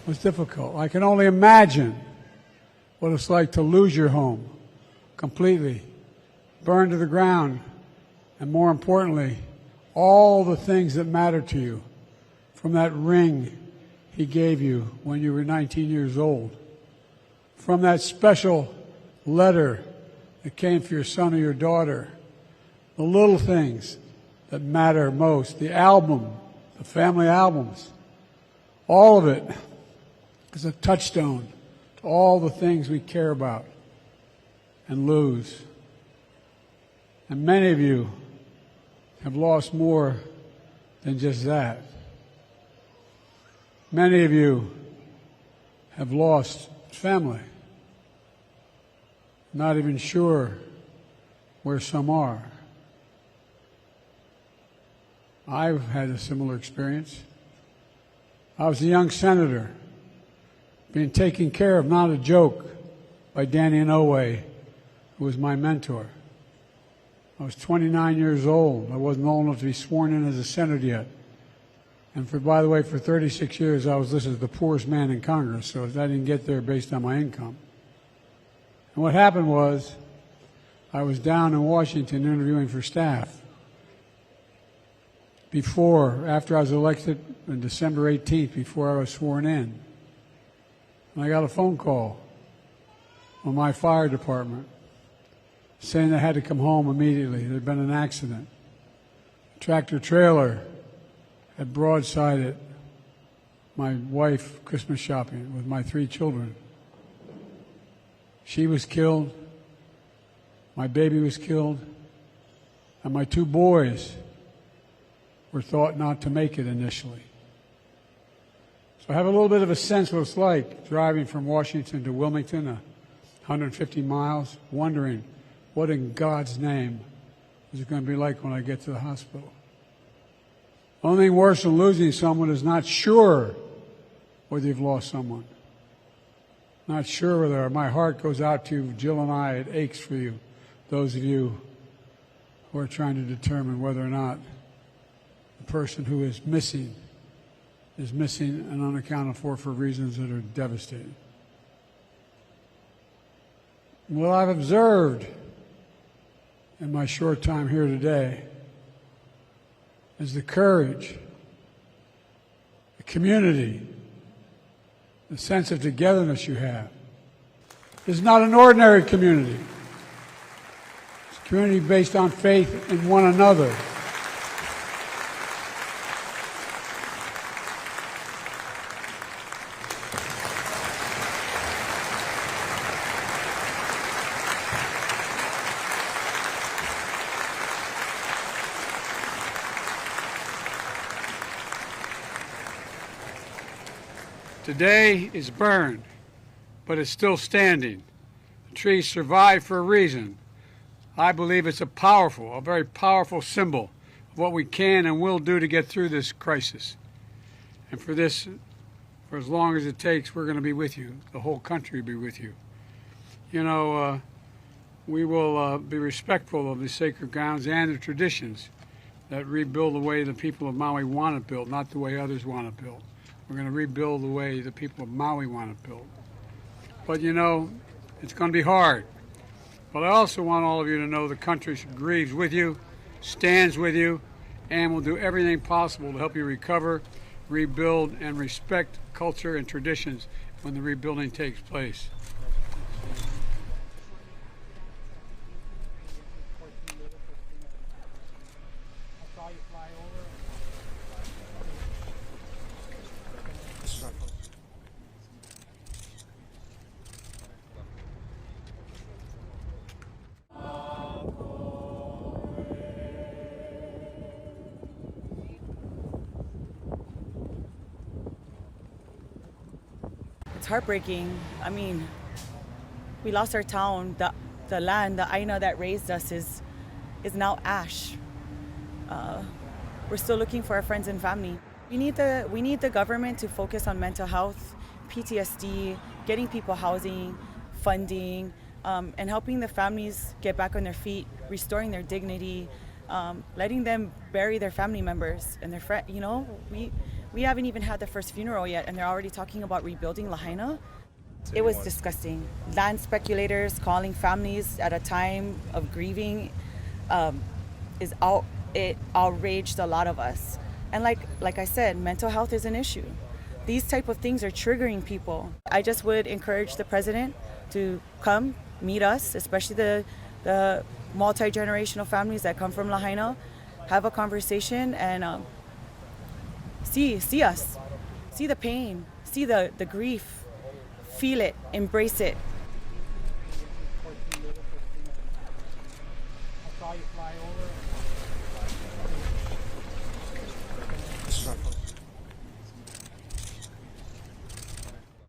was difficult. I can only imagine what it's like to lose your home completely, burned to the ground, and more importantly, all the things that matter to you from that ring he gave you when you were 19 years old, from that special letter that came for your son or your daughter, the little things that matter most, the album, the family albums, all of it is a touchstone to all the things we care about and lose. And many of you have lost more than just that. Many of you have lost family, not even sure where some are. I've had a similar experience. I was a young senator being taken care of, not a joke, by Danny Inouye, who was my mentor. I was 29 years old. I wasn't old enough to be sworn in as a senator yet. And by the way, for 36 years, I was listed as the poorest man in Congress, so I didn't get there based on my income. And what happened was, I was down in Washington interviewing for staff. After I was elected on December 18th, before I was sworn in. And I got a phone call from my fire department saying I had to come home immediately. There had been an accident. A tractor trailer had broadsided my wife Christmas shopping with my 3 children. She was killed, my baby was killed, and my 2 boys were thought not to make it initially. So I have a little bit of a sense what it's like driving from Washington to Wilmington, 150 miles, wondering what in God's name is it going to be like when I get to the hospital. The only thing worse than losing someone is not sure whether you've lost someone. Not sure whether my heart goes out to you, Jill and I, it aches for you, those of you who are trying to determine whether or not the person who is missing and unaccounted for reasons that are devastating. What I've observed in my short time here today is the courage, the community, the sense of togetherness you have. It's not an ordinary community. It's a community based on faith in one another. Today is burned, but it's still standing. The tree survived for a reason. I believe it's a very powerful symbol of what we can and will do to get through this crisis. And for as long as it takes, we're going to be with you. The whole country will be with you. You know, we will be respectful of the sacred grounds and the traditions that rebuild the way the people of Maui want it built, not the way others want it built. We're going to rebuild the way the people of Maui want it built. But you know, it's going to be hard. But I also want all of you to know the country grieves with you, stands with you, and will do everything possible to help you recover, rebuild, and respect culture and traditions when the rebuilding takes place. It's heartbreaking. I mean, we lost our town. The land, the Aina that raised us is now ash. We're still looking for our friends and family. We need the government to focus on mental health, PTSD, getting people housing, funding, and helping the families get back on their feet, restoring their dignity, letting them bury their family members and their friends. You know, We haven't even had the first funeral yet, and they're already talking about rebuilding Lahaina. It was disgusting. Land speculators calling families at a time of grieving it outraged a lot of us. And like I said, mental health is an issue. These type of things are triggering people. I just would encourage the president to come meet us, especially the multi-generational families that come from Lahaina, have a conversation and see us, see the pain, see the grief, feel it, embrace it. I saw you fly over.